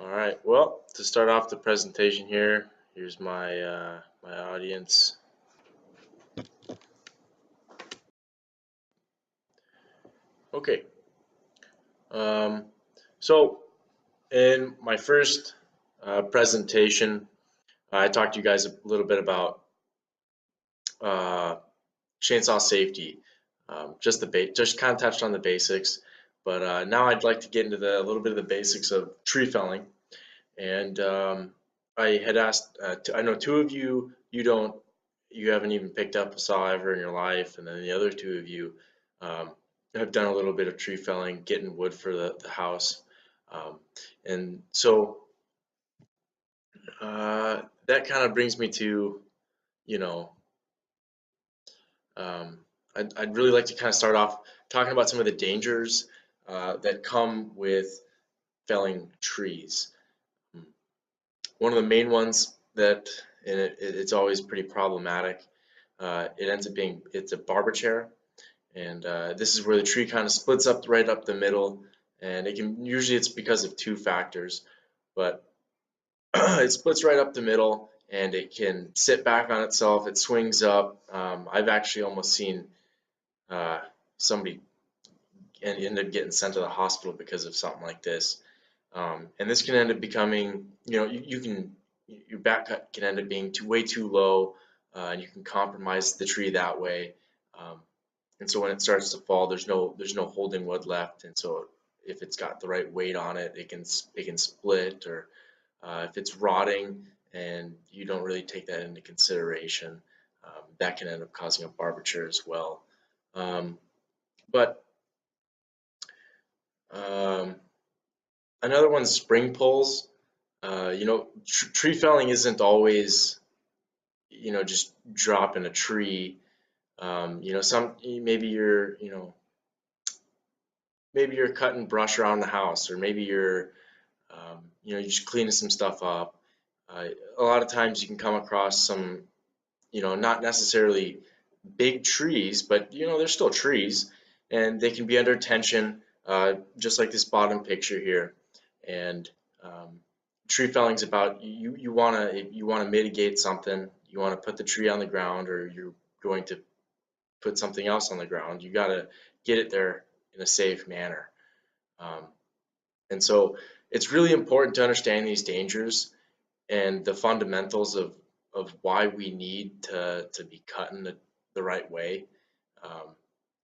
All right. Well, to start off the presentation here, here's my audience. Okay. Um, so in my first presentation, I talked to you guys a little bit about uh, chainsaw safety. Just kind of touched on the basics, but now I'd like to get into a little bit of the basics of tree felling. And I had asked, I know two of you, you haven't even picked up a saw ever in your life, and then the other two of you um, have done a little bit of tree felling, getting wood for the house. Um, and so that kind of brings me to, you know, um, I'd really like to kind of start off talking about some of the dangers that come with felling trees. One of the main ones that, and it's always pretty problematic. It ends up being it's a barber chair, and this is where the tree kind of splits up right up the middle, and it can usually it's because of two factors, but it splits right up the middle, and it can sit back on itself. It swings up. I've actually almost seen uh, somebody end up getting sent to the hospital because of something like this. And this can end up becoming, you can your back cut can end up being way too low, and you can compromise the tree that way. Um, and so when it starts to fall, there's no holding wood left, and so if it's got the right weight on it, it can split, or if it's rotting and you don't really take that into consideration, that can end up causing a barbature as well. Um, but um, Another one's spring pulls. Tree felling isn't always, just dropping a tree. Some maybe you're cutting brush around the house, or maybe you're just cleaning some stuff up. A lot of times you can come across some, not necessarily big trees, but they're still trees, and they can be under tension, just like this bottom picture here. And tree felling is about you wanna mitigate something. You want to put the tree on the ground, or you're going to put something else on the ground. You got to get it there in a safe manner. Um, and so it's really important to understand these dangers and the fundamentals of why we need to be cutting the right way, um,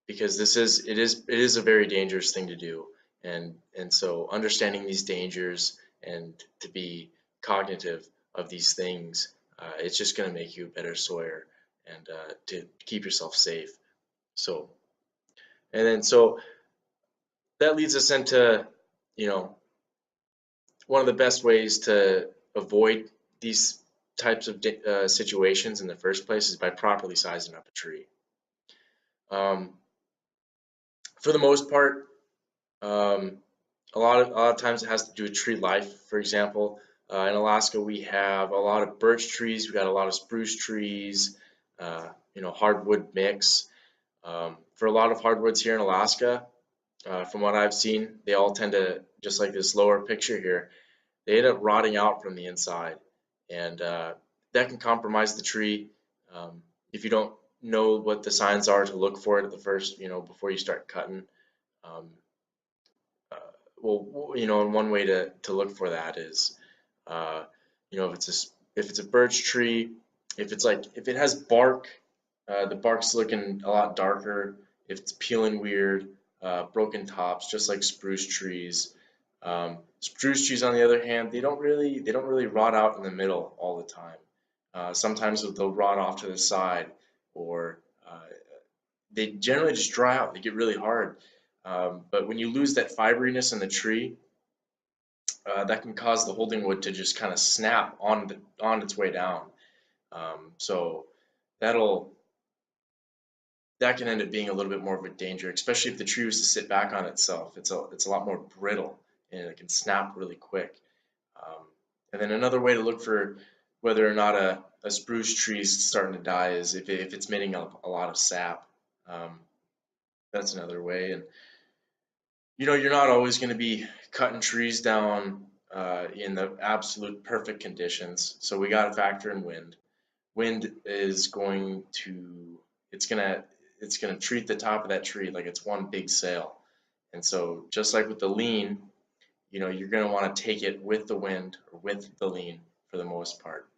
because it is a very dangerous thing to do, and so understanding these dangers and to be cognitive of these things, it's just going to make you a better sawyer, and to keep yourself safe. So so that leads us into, you know one of the best ways to avoid these types of situations in the first place is by properly sizing up a tree. Um, for the most part, um, a lot of times it has to do with tree life. For example, in Alaska we have a lot of birch trees, we got a lot of spruce trees, hardwood mix. For a lot of hardwoods here in Alaska, from what I've seen, they all tend to, just like this lower picture here, they end up rotting out from the inside, and that can compromise the tree, if you don't know what the signs are to look for it at the first, before you start cutting. Um, uh, and one way to look for that is, uh, if it's a birch tree, if it has bark, the bark's looking a lot darker. If it's peeling weird, broken tops, just like spruce trees. Spruce trees, on the other hand, they don't really rot out in the middle all the time. Sometimes they'll rot off to the side, or they generally just dry out. They get really hard. But when you lose that fiberiness in the tree, that can cause the holding wood to just kind of snap on its way down. So that'll that can end up being a little bit more of a danger, especially if the tree was to sit back on itself. It's a lot more brittle, and it can snap really quick. Um, and then another way to look for whether or not a spruce tree is starting to die is if it's emitting a lot of sap. Um, that's another way. And you're not always going to be cutting trees down in the absolute perfect conditions. So we got to factor in wind. Wind is going to, it's gonna, it's gonna treat the top of that tree like it's one big sail. And so just like with the lean, you're gonna want to take it with the wind or with the lean for the most part.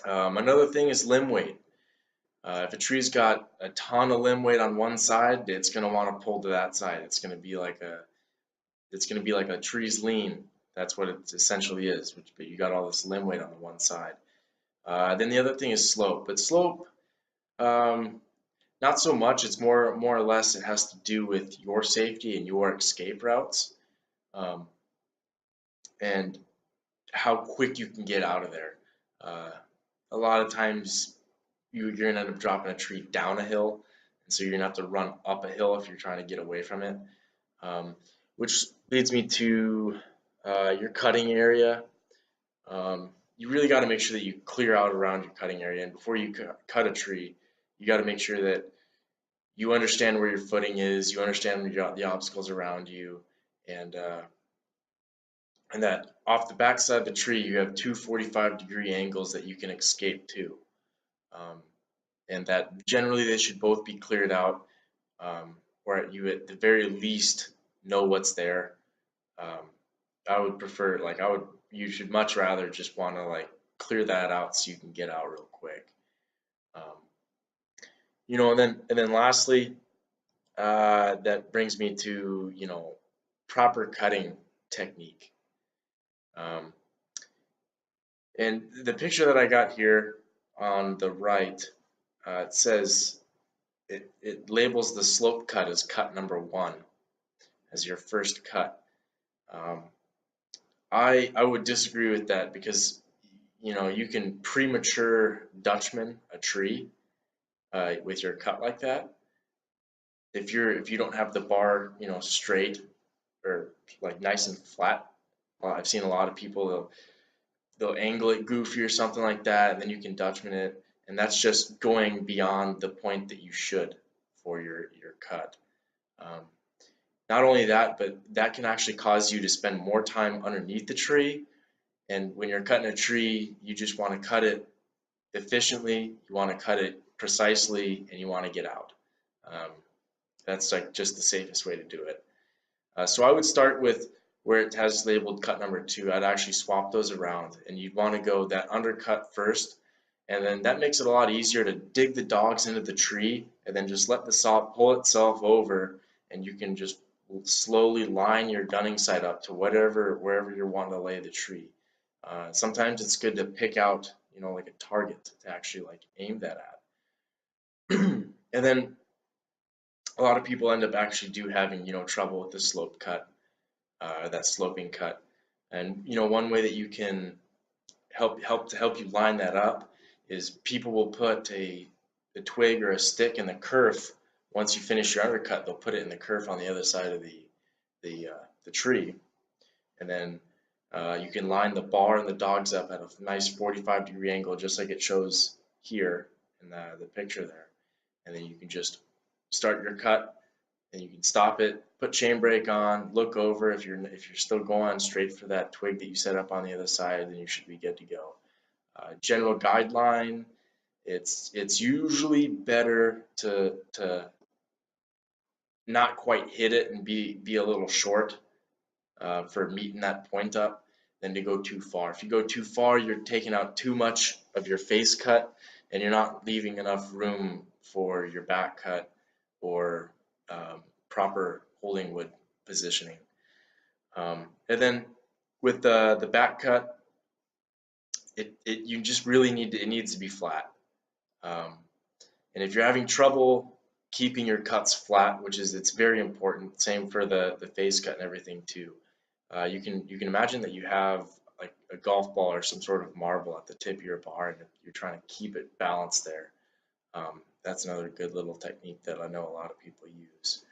Another thing is limb weight. If a tree's got a ton of limb weight on one side, it's gonna want to pull to that side. It's gonna be like a tree's lean. That's what it essentially is. But you got all this limb weight on the one side. Then the other thing is slope. But slope, not so much. It's more or less it has to do with your safety and your escape routes, and how quick you can get out of there. A lot of times you're gonna end up dropping a tree down a hill, and so you're gonna have to run up a hill if you're trying to get away from it. Which leads me to your cutting area. You really got to make sure that you clear out around your cutting area, and before you cut a tree, you got to make sure that you understand where your footing is, you understand the obstacles around you, and that off the back side of the tree you have two 45-degree angles that you can escape to, and that generally they should both be cleared out, or you at the very least know what's there. I would prefer, you should much rather just want to clear that out so you can get out real quick. And then lastly, that brings me to, proper cutting technique. And the picture that I got here on the right, it says, it labels the slope cut as cut number 1 as your first cut. I would disagree with that because you can premature Dutchman a tree with your cut like that. If you don't have the bar straight or nice and flat. I've seen a lot of people, they'll angle it goofy or something like that, and then you can Dutchman it, and that's just going beyond the point that you should for your cut. Not only that, but that can actually cause you to spend more time underneath the tree. And when you're cutting a tree, you just want to cut it efficiently, you want to cut it precisely, and you want to get out. That's just the safest way to do it. So I would start with where it has labeled cut number 2. I'd actually swap those around, and you'd want to go that undercut first, and then that makes it a lot easier to dig the dogs into the tree, and then just let the saw pull itself over, and you can just slowly line your gunning sight up to wherever you're wanting to lay the tree. Sometimes it's good to pick out, like a target to actually aim that at. And then a lot of people end up actually having, trouble with the slope cut, that sloping cut. And, one way that you can help you line that up is people will put a twig or a stick in the kerf. Once you finish your undercut, they'll put it in the kerf on the other side of the tree, and then you can line the bar and the dogs up at a nice 45-degree angle, just like it shows here in the picture there. And then you can just start your cut, and you can stop it, put chain brake on, look over. If you're still going straight for that twig that you set up on the other side, then you should be good to go. General guideline: it's usually better to not quite hit it and be a little short for meeting that point up than to go too far. If you go too far, you're taking out too much of your face cut, and you're not leaving enough room for your back cut or proper holding wood positioning. And then with the back cut, you just really it needs to be flat. And if you're having trouble keeping your cuts flat, it's very important, same for the face cut and everything too. You can imagine that you have like a golf ball or some sort of marble at the tip of your bar, and you're trying to keep it balanced there. That's another good little technique that I know a lot of people use.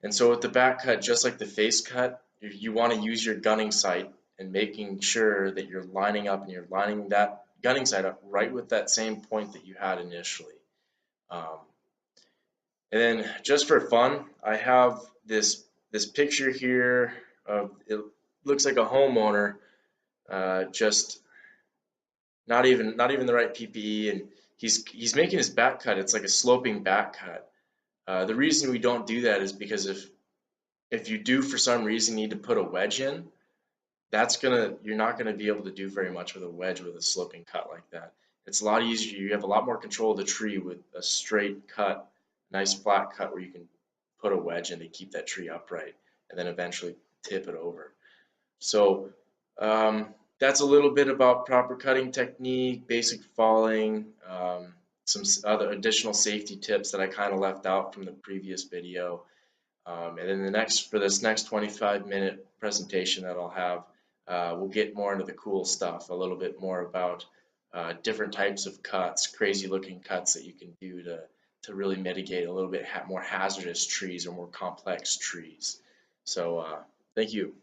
And so with the back cut, just like the face cut, you want to use your gunning sight and making sure that you're lining up and you're lining that gunning sight up right with that same point that you had initially. And then just for fun, I have this picture here it looks like a homeowner, just not even the right PPE, and he's making his back cut. It's like a sloping back cut. The reason we don't do that is because if you do for some reason need to put a wedge in, you're not gonna be able to do very much with a wedge with a sloping cut like that. It's a lot easier. You have a lot more control of the tree with a straight cut, nice flat cut where you can put a wedge in to keep that tree upright and then eventually tip it over. So that's a little bit about proper cutting technique, basic falling, some other additional safety tips that I kind of left out from the previous video. And then for this next 25-minute presentation that I'll have, we'll get more into the cool stuff, a little bit more about different types of cuts, crazy looking cuts that you can do to really mitigate a little bit more hazardous trees or more complex trees. So thank you.